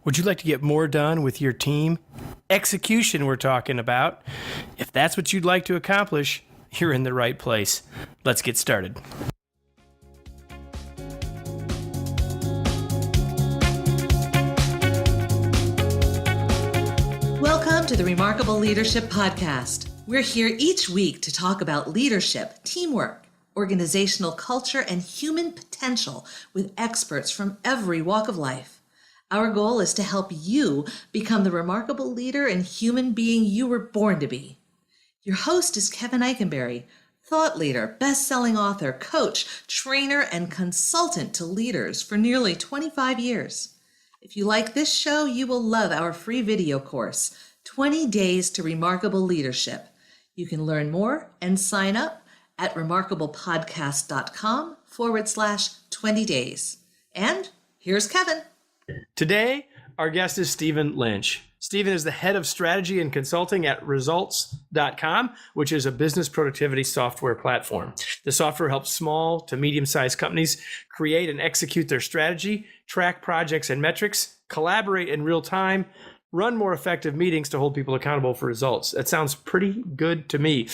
Would you like to get more done with your team? Execution we're talking about. If that's what you'd like to accomplish, you're in the right place. Let's get started. Welcome to the Remarkable Leadership Podcast. We're here each week to talk about leadership, teamwork, organizational culture, and human potential with experts from every walk of life. Our goal is to help you become the remarkable leader and human being you were born to be. Your host is Kevin Eikenberry, thought leader, best-selling author, coach, trainer, and consultant to leaders for nearly 25 years. If you like this show, you will love our free video course, 20 Days to Remarkable Leadership. You can learn more and sign up at remarkablepodcast.com/20 days. And here's Kevin. Today, our guest is Stephen Lynch. Stephen is the head of strategy and consulting at results.com, which is a business productivity software platform. The software helps small to medium-sized companies create and execute their strategy, track projects and metrics, collaborate in real time, run more effective meetings to hold people accountable for results. That sounds pretty good to me.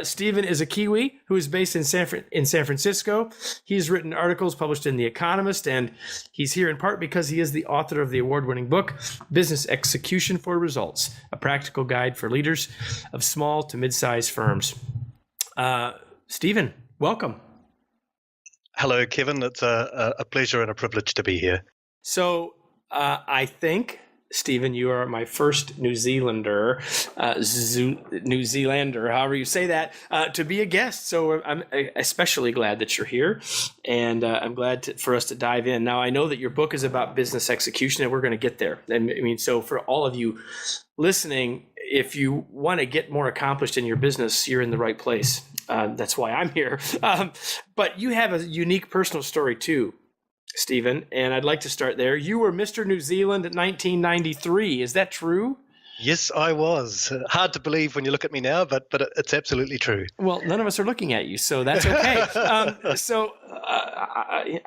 Stephen is a Kiwi who is based in San Francisco. He's written articles published in The Economist, and he's here in part because he is the author of the award-winning book, Business Execution for Results, a practical guide for leaders of small to mid-sized firms. Stephen, welcome. Hello, Kevin. It's a pleasure and a privilege to be here. So I think, Stephen, you are my first New Zealander, however you say that, to be a guest. So I'm especially glad that you're here, and I'm glad for us to dive in. Now, I know that your book is about business execution, and we're going to get there. And I mean, so for all of you listening, if you want to get more accomplished in your business, you're in the right place. That's why I'm here. But you have a unique personal story too, Stephen, and I'd like to start there. You were Mr. New Zealand in 1993. Is that true? Yes, I was. Hard to believe when you look at me now, but it's absolutely true. Well, none of us are looking at you, so that's okay. I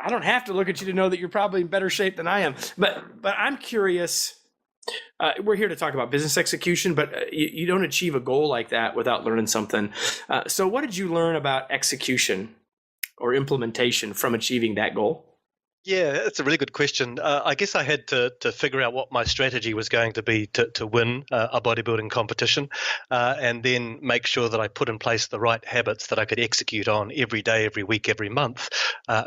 don't have to look at you to know that you're probably in better shape than I am. But I'm curious. We're here to talk about business execution, but you don't achieve a goal like that without learning something. So what did you learn about execution or implementation from achieving that goal? Yeah, it's a really good question. I guess I had to figure out what my strategy was going to be to win a bodybuilding competition, and then make sure that I put in place the right habits that I could execute on every day, every week, every month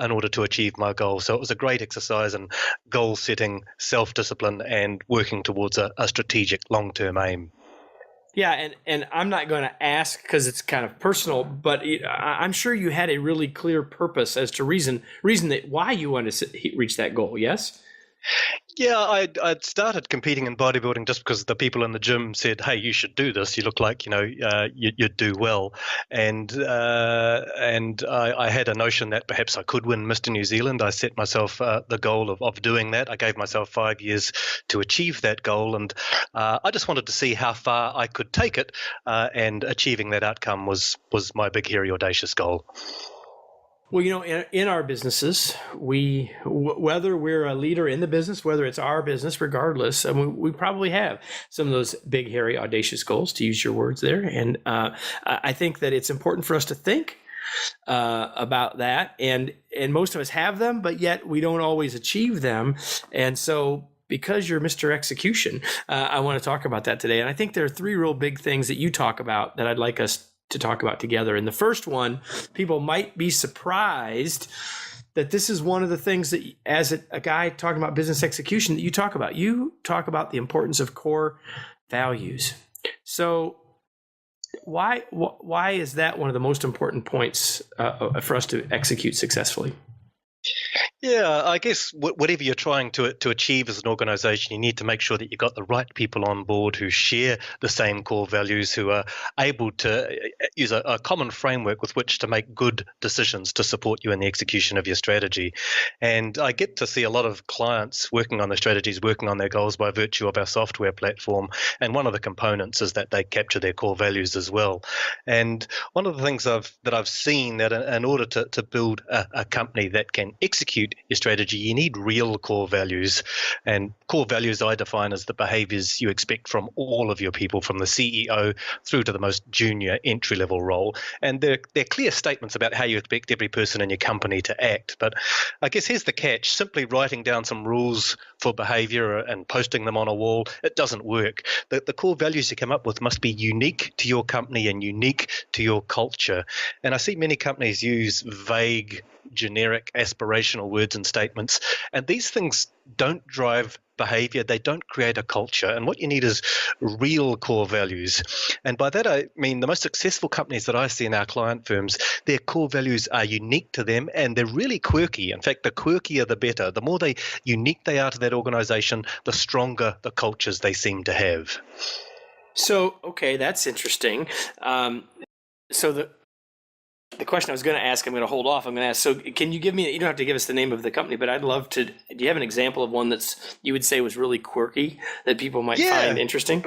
in order to achieve my goal. So it was a great exercise in goal setting, self-discipline, and working towards a strategic long-term aim. Yeah, and I'm not going to ask because it's kind of personal, but I'm sure you had a really clear purpose as to reason that why you wanted to reach that goal. Yes. Yeah, I'd started competing in bodybuilding just because the people in the gym said, "Hey, you should do this. You look like you'd do well," and I had a notion that perhaps I could win Mr. New Zealand. I set myself the goal of doing that. I gave myself 5 years to achieve that goal, and I just wanted to see how far I could take it. And achieving that outcome was my big, hairy, audacious goal. Well, in our businesses, whether we're a leader in the business, whether it's our business, regardless, I mean, we probably have some of those big, hairy, audacious goals, to use your words there. And I think that it's important for us to think about that. And most of us have them, but yet we don't always achieve them. And so because you're Mr. Execution, I want to talk about that today. And I think there are three real big things that you talk about that I'd like us to talk about together. And the first one, people might be surprised that this is one of the things that, as a guy talking about business execution, that you talk about. You talk about the importance of core values. So why is that one of the most important points for us to execute successfully? Yeah, I guess whatever you're trying to achieve as an organization, you need to make sure that you've got the right people on board who share the same core values, who are able to use a common framework with which to make good decisions to support you in the execution of your strategy. And I get to see a lot of clients working on their strategies, working on their goals by virtue of our software platform. And one of the components is that they capture their core values as well. And one of the things that I've seen that in order to build a company that can execute execute your strategy, you need real core values. And core values I define as the behaviors you expect from all of your people, from the CEO through to the most junior entry-level role. And they're clear statements about how you expect every person in your company to act. But I guess here's the catch. Simply writing down some rules for behavior and posting them on a wall, it doesn't work. The core values you come up with must be unique to your company and unique to your culture. And I see many companies use vague, generic, aspirational words and statements. And these things don't drive behavior. They don't create a culture. And what you need is real core values. And by that, I mean the most successful companies that I see in our client firms, their core values are unique to them and they're really quirky. In fact, the quirkier, the better. The more unique they are to that organization, the stronger the cultures they seem to have. So, okay, that's interesting. So the question I was going to ask, I'm going to hold off. I'm going to ask, so can you give me, you don't have to give us the name of the company, but I'd love to, do you have an example of one that's, you would say was really quirky that people might find interesting?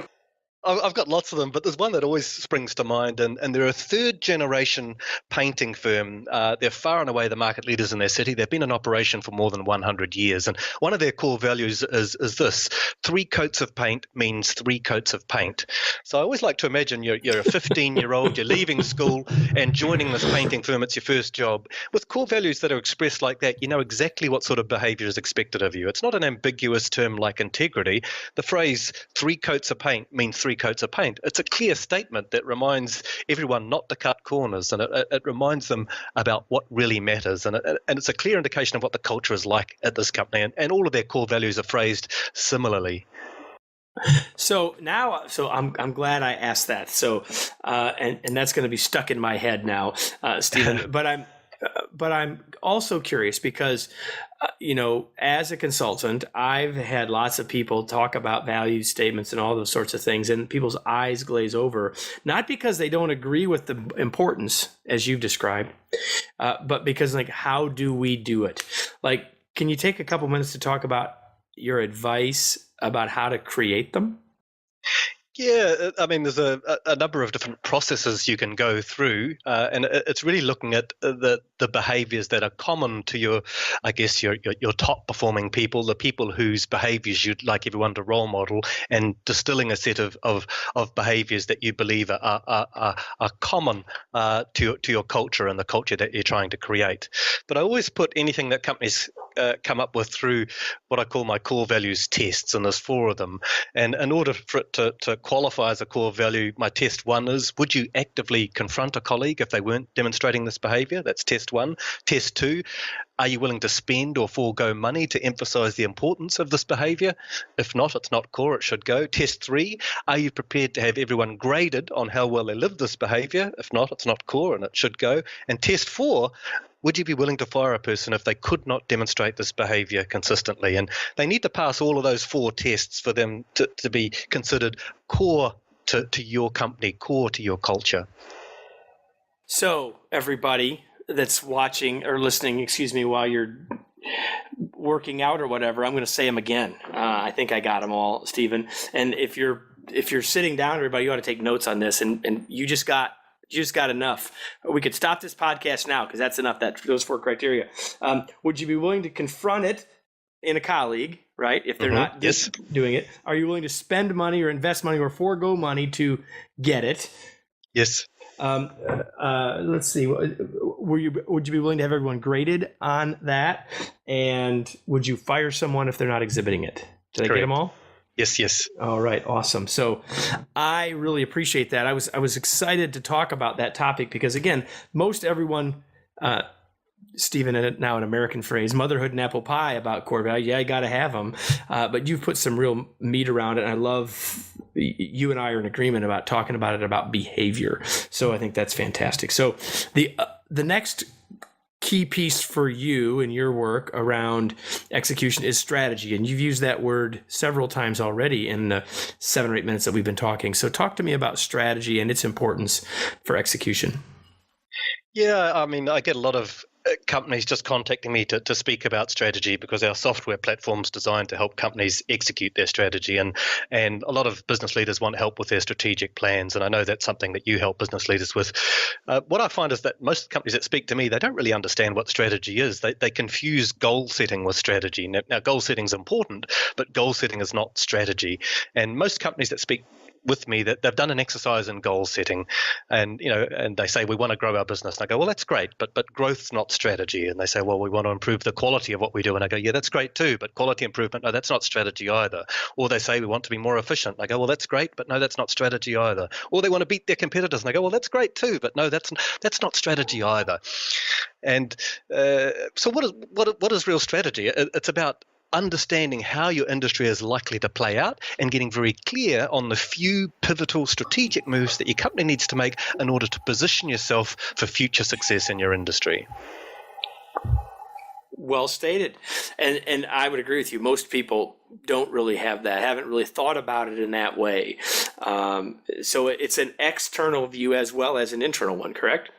I've got lots of them, but there's one that always springs to mind, and they're a third-generation painting firm. They're far and away the market leaders in their city. They've been in operation for more than 100 years, and one of their core values is this: 3 coats of paint means 3 coats of paint. So I always like to imagine you're a 15-year-old, you're leaving school and joining this painting firm. It's your first job. With core values that are expressed like that, you know exactly what sort of behavior is expected of you. It's not an ambiguous term like integrity. The phrase 3 coats of paint means 3 coats of paint. It's a clear statement that reminds everyone not to cut corners, and it reminds them about what really matters. And it's a clear indication of what the culture is like at this company. And all of their core values are phrased similarly. So now, I'm glad I asked that. So, and that's going to be stuck in my head now, Stephen. But I'm also curious because, as a consultant, I've had lots of people talk about value statements and all those sorts of things, and people's eyes glaze over, not because they don't agree with the importance, as you've described, but because, like, how do we do it? Like, can you take a couple minutes to talk about your advice about how to create them? Yeah, I mean, there's a number of different processes you can go through, and it's really looking at the behaviors that are common to your top performing people, the people whose behaviors you'd like everyone to role model, and distilling a set of behaviors that you believe are common to your culture and the culture that you're trying to create. But I always put anything that companies come up with through what I call my core values tests, and there's 4 of them. And in order for it to qualify as a core value, my test 1 is: would you actively confront a colleague if they weren't demonstrating this behavior? That's test 1. Test 2, are you willing to spend or forego money to emphasize the importance of this behavior? If not, it's not core, it should go. Test 3, are you prepared to have everyone graded on how well they live this behavior? If not, it's not core and it should go. And test 4, would you be willing to fire a person if they could not demonstrate this behavior consistently? And they need to pass all of those 4 tests for them to be considered core to your company, core to your culture. So, everybody that's watching or listening, while you're working out or whatever, I'm going to say them again. I think I got them all, Stephen. And if you're sitting down, everybody, you ought to take notes on this. And you just got enough. We could stop this podcast now because that's enough. Those 4 criteria. Would you be willing to confront it in a colleague, right? If they're not doing it, are you willing to spend money or invest money or forego money to get it? Yes. Let's see. Would you be willing to have everyone graded on that? And would you fire someone if they're not exhibiting it? Did I get them all? Yes. All right. Awesome. So I really appreciate that. I was excited to talk about that topic because, again, most everyone, Stephen, now an American phrase, motherhood and apple pie about core value. Yeah, you got to have them. But you've put some real meat around it. And I love you and I are in agreement about talking about it, about behavior. So I think that's fantastic. So the next key piece for you in your work around execution is strategy. And you've used that word several times already in the 7 or 8 minutes that we've been talking. So talk to me about strategy and its importance for execution. Yeah, I mean, I get a lot of companies just contacting me to speak about strategy, because our software platform's designed to help companies execute their strategy, and a lot of business leaders want help with their strategic plans, and I know that's something that you help business leaders with. What I find is that most companies that speak to me, they don't really understand what strategy is. They confuse goal setting with strategy. Now goal setting is important, but goal setting is not strategy. And most companies that speak with me, that they've done an exercise in goal setting, and they say, we want to grow our business, and I go, well, that's great, but growth's not strategy. And they say, well, we want to improve the quality of what we do, and I go, yeah, that's great too, but quality improvement, no, that's not strategy either. Or they say, we want to be more efficient, and I go, well, that's great, but no, that's not strategy either. Or they want to beat their competitors, and I go, well, that's great too, but no, that's not strategy either. And so what is real strategy? It's about understanding how your industry is likely to play out and getting very clear on the few pivotal strategic moves that your company needs to make in order to position yourself for future success in your industry. Well stated. And I would agree with you. Most people don't really have that, haven't really thought about it in that way. So it's an external view as well as an internal one, correct?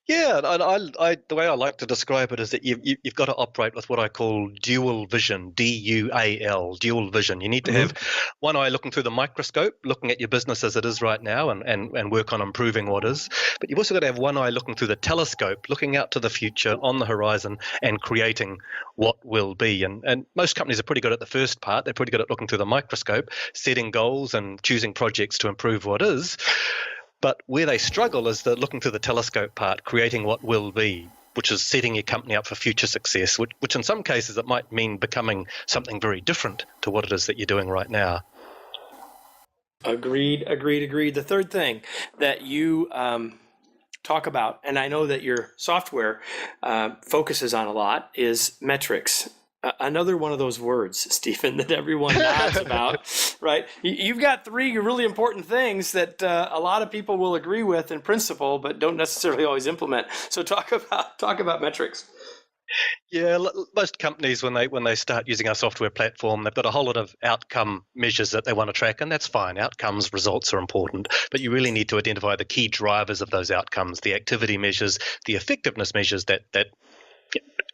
Yeah, the way I like to describe it is that you've got to operate with what I call dual vision, DUAL, dual vision. You need to have one eye looking through the microscope, looking at your business as it is right now, and work on improving what is. But you've also got to have one eye looking through the telescope, looking out to the future, on the horizon, and creating what will be. And most companies are pretty good at the first part. They're pretty good at looking through the microscope, setting goals and choosing projects to improve what is. But where they struggle is the looking through the telescope part, creating what will be, which is setting your company up for future success, which in some cases it might mean becoming something very different to what it is that you're doing right now. Agreed. The third thing that you talk about, and I know that your software focuses on a lot, is metrics. Another one of those words, Stephen, that everyone nods about, right? You've got three really important things that a lot of people will agree with in principle, but don't necessarily always implement. So talk about metrics. Yeah, most companies, when they start using our software platform, they've got a whole lot of outcome measures that they want to track, and that's fine. Outcomes, results are important, but you really need to identify the key drivers of those outcomes, the activity measures, the effectiveness measures that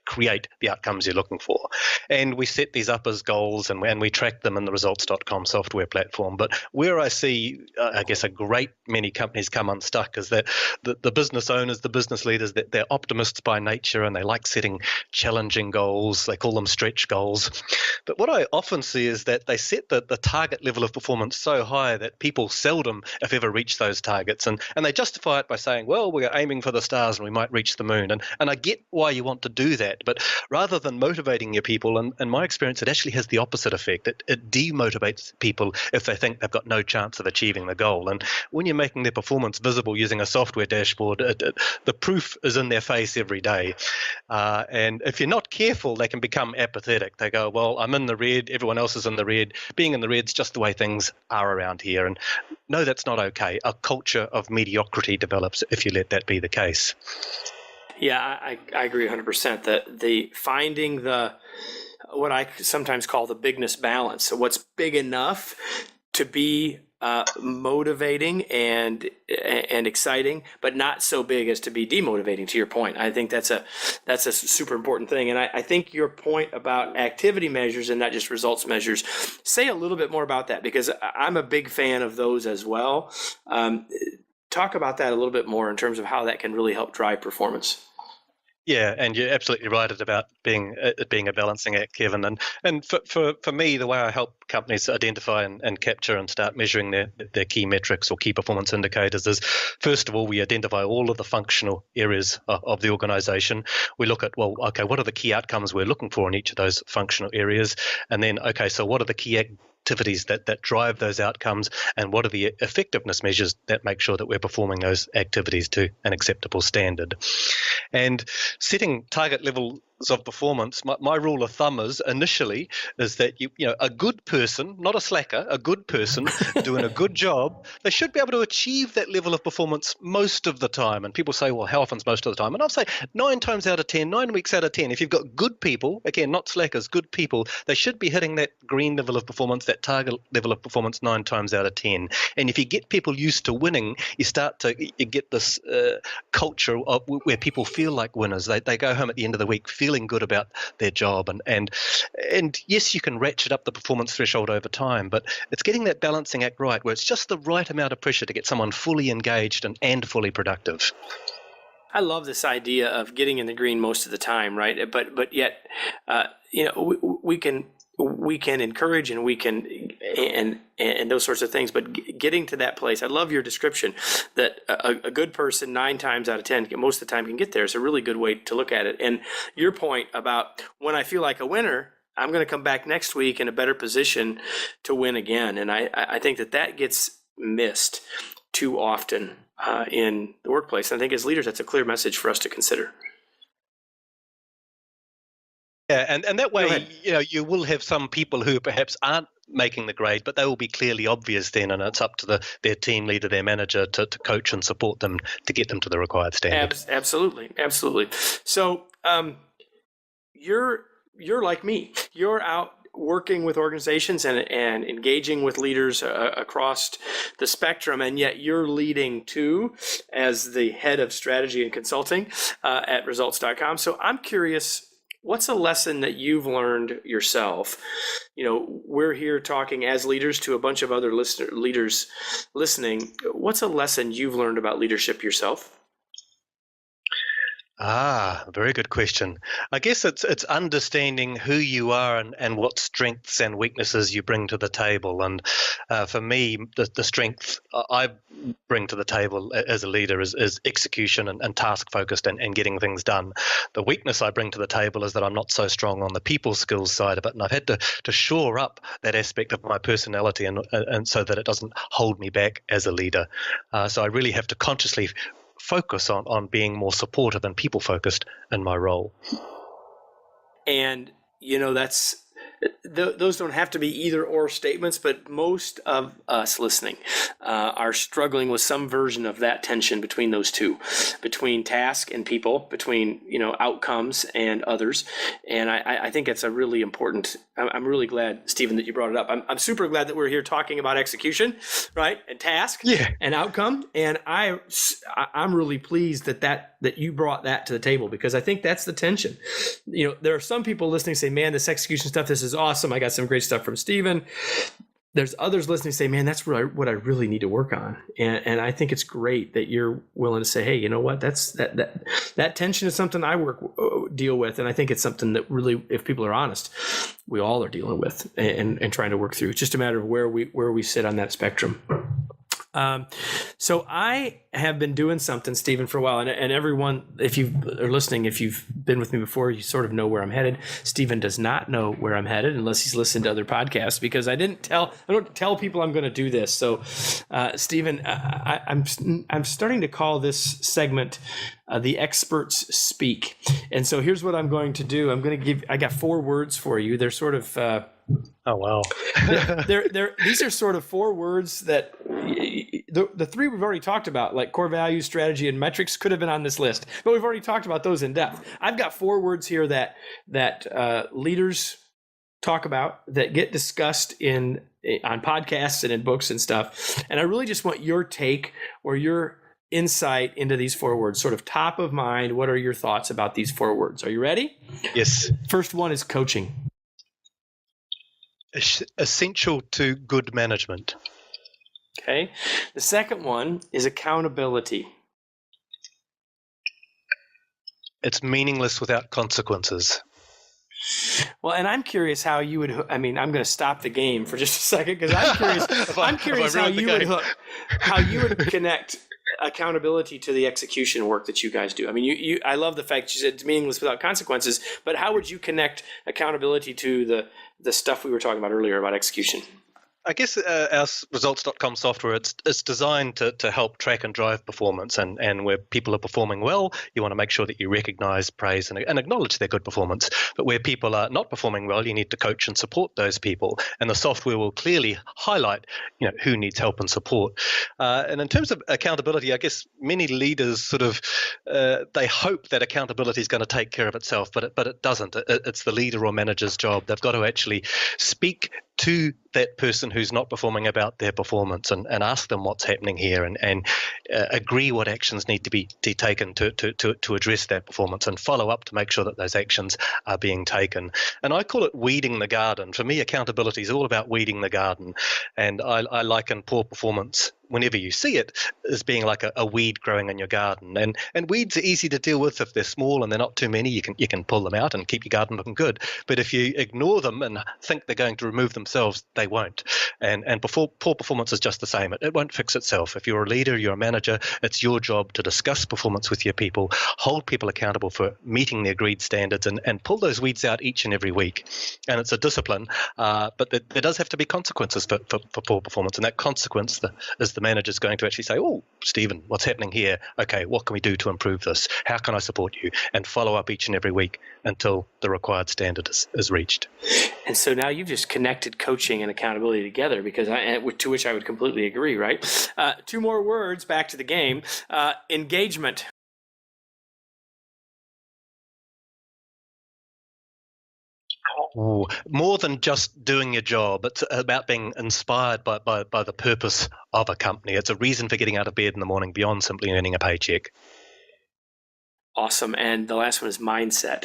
create the outcomes you're looking for. And we set these up as goals, and we track them in the results.com software platform. But where I see, I guess, a great many companies come unstuck is that the business owners, the business leaders, that they're optimists by nature, and they like setting challenging goals. They call them stretch goals. But what I often see is that they set the target level of performance so high that people seldom, if ever, reach those targets. And they justify it by saying, well, we're aiming for the stars and we might reach the moon. And I get why you want to do that. But rather than motivating your people, and in my experience, it actually has the opposite effect. It demotivates people if they think they've got no chance of achieving the goal. And when you're making their performance visible using a software dashboard, the proof is in their face every day. And if you're not careful, they can become apathetic. They go, well, I'm in the red, everyone else is in the red. Being in the red's just the way things are around here. And no, that's not okay. A culture of mediocrity develops if you let that be the case. Yeah, I agree 100% that the finding what I sometimes call the bigness balance. So what's big enough to be motivating and exciting, but not so big as to be demotivating, to your point. I think that's a super important thing. And I think your point about activity measures and not just results measures, say a little bit more about that, because I'm a big fan of those as well. Talk about that a little bit more in terms of how that can really help drive performance. Yeah, and you're absolutely right about it being a balancing act, Kevin. And for me, the way I help companies identify and capture and start measuring their key metrics or key performance indicators is, first of all, we identify all of the functional areas of the organization. We look at, well, okay, what are the key outcomes we're looking for in each of those functional areas? And then, okay, so what are the key activities that drive those outcomes, and what are the effectiveness measures that make sure that we're performing those activities to an acceptable standard? And setting target level of performance, my rule of thumb is that a good person, not a slacker, a good person doing a good job, they should be able to achieve that level of performance most of the time. And people say, well, how often is most of the time? And I'll say 9 times out of 10, 9 weeks out of 10, if you've got good people, again, not slackers, good people, they should be hitting that green level of performance, that target level of performance 9 times out of 10. And if you get people used to winning, you get this culture where people feel like winners. They go home at the end of the week feeling good about their job. And yes, you can ratchet up the performance threshold over time, but it's getting that balancing act right, where it's just the right amount of pressure to get someone fully engaged and fully productive. I love this idea of getting in the green most of the time, right? But yet, we can encourage and we can and those sorts of things, but getting to that place, I love your description that a good person 9 times out of 10 most of the time can get there. It's a really good way to look at it. And your point about when I feel like a winner, I'm going to come back next week in a better position to win again. And I think that gets missed too often in the workplace. And I think as leaders, that's a clear message for us to consider. Yeah, and that way, you will have some people who perhaps aren't making the grade, but they will be clearly obvious then, and it's up to their team leader, their manager, to coach and support them to get them to the required standard. Absolutely. So you're like me. You're out working with organizations and engaging with leaders across the spectrum, and yet you're leading too as the head of strategy and consulting at results.com. So I'm curious, what's a lesson that you've learned yourself? We're here talking as leaders to a bunch of other leaders listening. What's a lesson you've learned about leadership yourself? Very good question. I guess it's understanding who you are and what strengths and weaknesses you bring to the table. And for me, the strength I bring to the table as a leader is execution and task focused and getting things done. The weakness I bring to the table is that I'm not so strong on the people skills side of it, and I've had to shore up that aspect of my personality and so that it doesn't hold me back as a leader. So I really have to consciously focus on being more supportive and people focused in my role. And that's those don't have to be either or statements, but most of us listening are struggling with some version of that tension between those two, between task and people, between outcomes and others. And I think it's a really important. I'm really glad, Stephen, that you brought it up. I'm super glad that we're here talking about execution, right, and task, and outcome. And I'm really pleased that you brought that to the table, because I think that's the tension. There are some people listening say, "Man, this execution stuff, this is awesome. I got some great stuff from Stephen." There's others listening say, "Man, that's what I really need to work on." And I think it's great that you're willing to say, "Hey, you know what? That tension is something I deal with." And I think it's something that really, if people are honest, we all are dealing with and trying to work through. It's just a matter of where we sit on that spectrum. So I have been doing something, Stephen, for a while, and everyone, if you are listening, if you've been with me before, you sort of know where I'm headed. Stephen does not know where I'm headed unless he's listened to other podcasts, because I don't tell people I'm going to do this. So, Stephen, I'm starting to call this segment "The Experts Speak," and so here's what I'm going to do. I got 4 words for you. They're sort of. Oh wow! These are sort of 4 words that the 3 we've already talked about, like core values, strategy, and metrics, could have been on this list, but we've already talked about those in depth. I've got 4 words here that leaders talk about, that get discussed on podcasts and in books and stuff, and I really just want your take or your insight into these 4 words, sort of top of mind. What are your thoughts about these 4 words? Are you ready? Yes. First one is coaching. Essential to good management. Okay. The second one is accountability. It's meaningless without consequences. Well, and I'm curious how you would. I'm going to stop the game for just a second, because I'm curious. I'm curious how you would connect accountability to the execution work that you guys do. I mean, I love the fact you said it's meaningless without consequences, but how would you connect accountability to the stuff we were talking about earlier about execution? I guess our results.com software, it's designed to help track and drive performance, and where people are performing well, you want to make sure that you recognize, praise, and acknowledge their good performance. But where people are not performing well, you need to coach and support those people, and the software will clearly highlight who needs help and support. And in terms of accountability, I guess many leaders sort of they hope that accountability is going to take care of itself, but it doesn't. It's the leader or manager's job. They've got to actually speak to that person who's not performing about their performance and ask them what's happening here, and agree what actions need to be taken to address that performance, and follow up to make sure that those actions are being taken. And I call it weeding the garden. For me, accountability is all about weeding the garden, and I liken poor performance, whenever you see it, as being like a weed growing in your garden. And weeds are easy to deal with if they're small and they're not too many. You can pull them out and keep your garden looking good. But if you ignore them and think they're going to remove themselves, they won't. And poor performance is just the same. It won't fix itself. If you're a leader, you're a manager, it's your job to discuss performance with your people, hold people accountable for meeting their agreed standards, and pull those weeds out each and every week. And it's a discipline, but there does have to be consequences for poor performance. And that consequence is the manager's going to actually say, oh, Stephen, what's happening here? Okay, what can we do to improve this? How can I support you? And follow up each and every week until the required standard is reached. And so now you've just connected coaching and accountability together, because to which I would completely agree, right? Two more words back to the game. Engagement. Ooh, more than just doing your job. It's about being inspired by the purpose of a company. It's a reason for getting out of bed in the morning beyond simply earning a paycheck. Awesome. And the last one is mindset.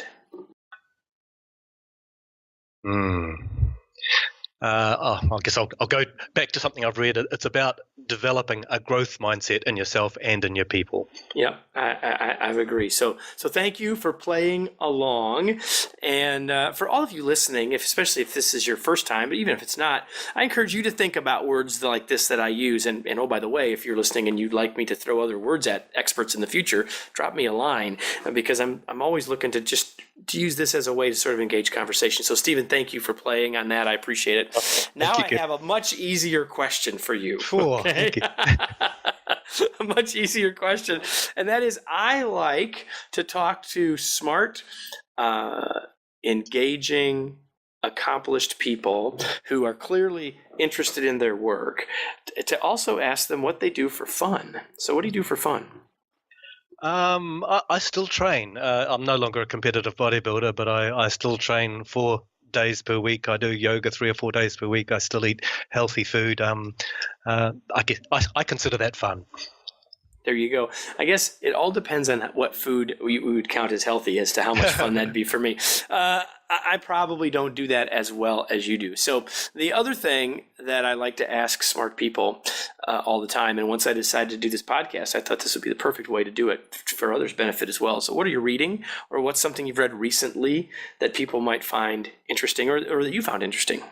I guess I'll go back to something I've read. It's about developing a growth mindset in yourself and in your people. Yeah, I agree. So thank you for playing along. And for all of you listening, especially if this is your first time, but even if it's not, I encourage you to think about words like this that I use. And oh, by the way, if you're listening and you'd like me to throw other words at experts in the future, drop me a line, because I'm always looking to use this as a way to sort of engage conversation. So Stephen, thank you for playing on that. I appreciate it. Now I have a much easier question for you. Okay? A much easier question. And that is, I like to talk to smart, engaging, accomplished people who are clearly interested in their work, to also ask them what they do for fun. So what do you do for fun? I still train. I'm no longer a competitive bodybuilder, but I still train 4 days per week. I do yoga 3 or 4 days per week. I still eat healthy food. I consider that fun. There you go. I guess it all depends on what food we would count as healthy as to how much fun that'd be for me. I probably don't do that as well as you do. So the other thing that I like to ask smart people all the time, and once I decided to do this podcast, I thought this would be the perfect way to do it for others' benefit as well. So what are you reading, or what's something you've read recently that people might find interesting, or that you found interesting?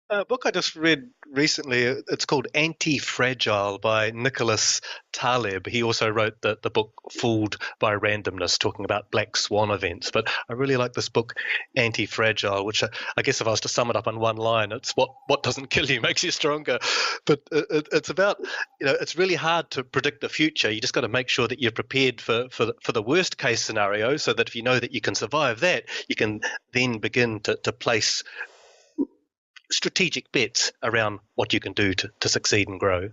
A book I just read recently, it's called Anti-Fragile by Nicholas Taleb. He also wrote the book Fooled by Randomness, talking about black swan events. But I really like this book, Anti-Fragile, which I guess if I was to sum it up in one line, it's what doesn't kill you makes you stronger. But it's about, it's really hard to predict the future. You just got to make sure that you're prepared for the worst case scenario, so that if you know that you can survive that, you can then begin to place strategic bets around what you can do to succeed and grow.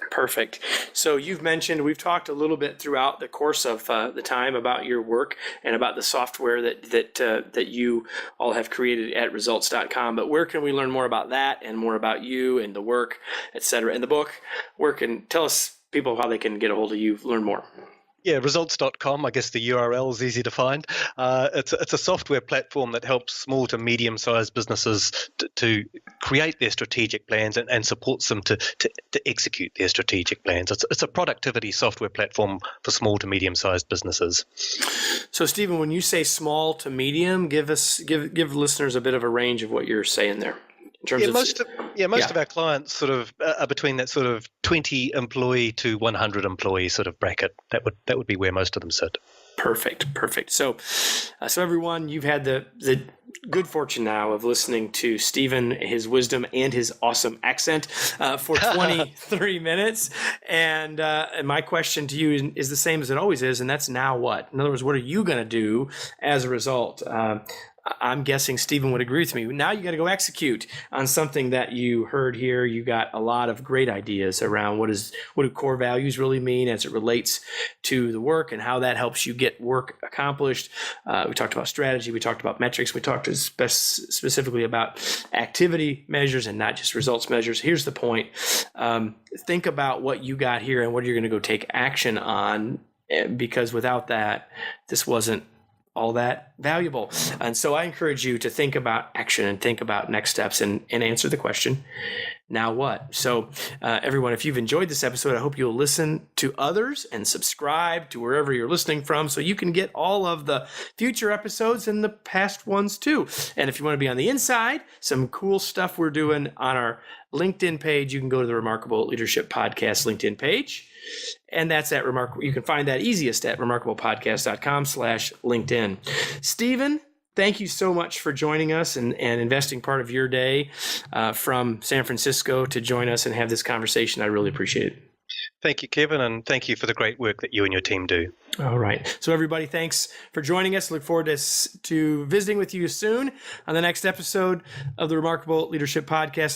Perfect. So we've talked a little bit throughout the course of the time about your work and about the software that you all have created at results.com. But where can we learn more about that, and more about you and the work, et cetera, and the book? Tell us, people, how they can get a hold of you, learn more. Yeah, results.com. I guess the URL is easy to find. It's a software platform that helps small to medium-sized businesses to create their strategic plans and supports them to execute their strategic plans. It's a productivity software platform for small to medium-sized businesses. So, Stephen, when you say small to medium, give listeners a bit of a range of what you're saying there. Most of our clients sort of are between that sort of 20 employee to 100 employee sort of bracket. That would be where most of them sit. Perfect. So everyone, you've had the good fortune now of listening to Stephen, his wisdom, and his awesome accent for 23 minutes. And my question to you is the same as it always is, and that's now what? In other words, what are you going to do as a result? I'm guessing Stephen would agree with me. Now you got to go execute on something that you heard here. You got a lot of great ideas around what do core values really mean as it relates to the work and how that helps you get work accomplished. We talked about strategy. We talked about metrics. We talked specifically about activity measures and not just results measures. Here's the point. Think about what you got here and what you're going to go take action on, because without that, this wasn't all that valuable. And so I encourage you to think about action and think about next steps and answer the question, now what? So everyone, if you've enjoyed this episode, I hope you'll listen to others and subscribe to wherever you're listening from so you can get all of the future episodes and the past ones too. And if you want to be on the inside, some cool stuff we're doing on our LinkedIn page, you can go to the Remarkable Leadership Podcast LinkedIn page. And that's at Remarkable. You can find that easiest at remarkablepodcast.com/LinkedIn. Stephen, thank you so much for joining us and investing part of your day from San Francisco to join us and have this conversation. I really appreciate it. Thank you, Kevin, and thank you for the great work that you and your team do. All right. So everybody, thanks for joining us. Look forward to visiting with you soon on the next episode of the Remarkable Leadership Podcast.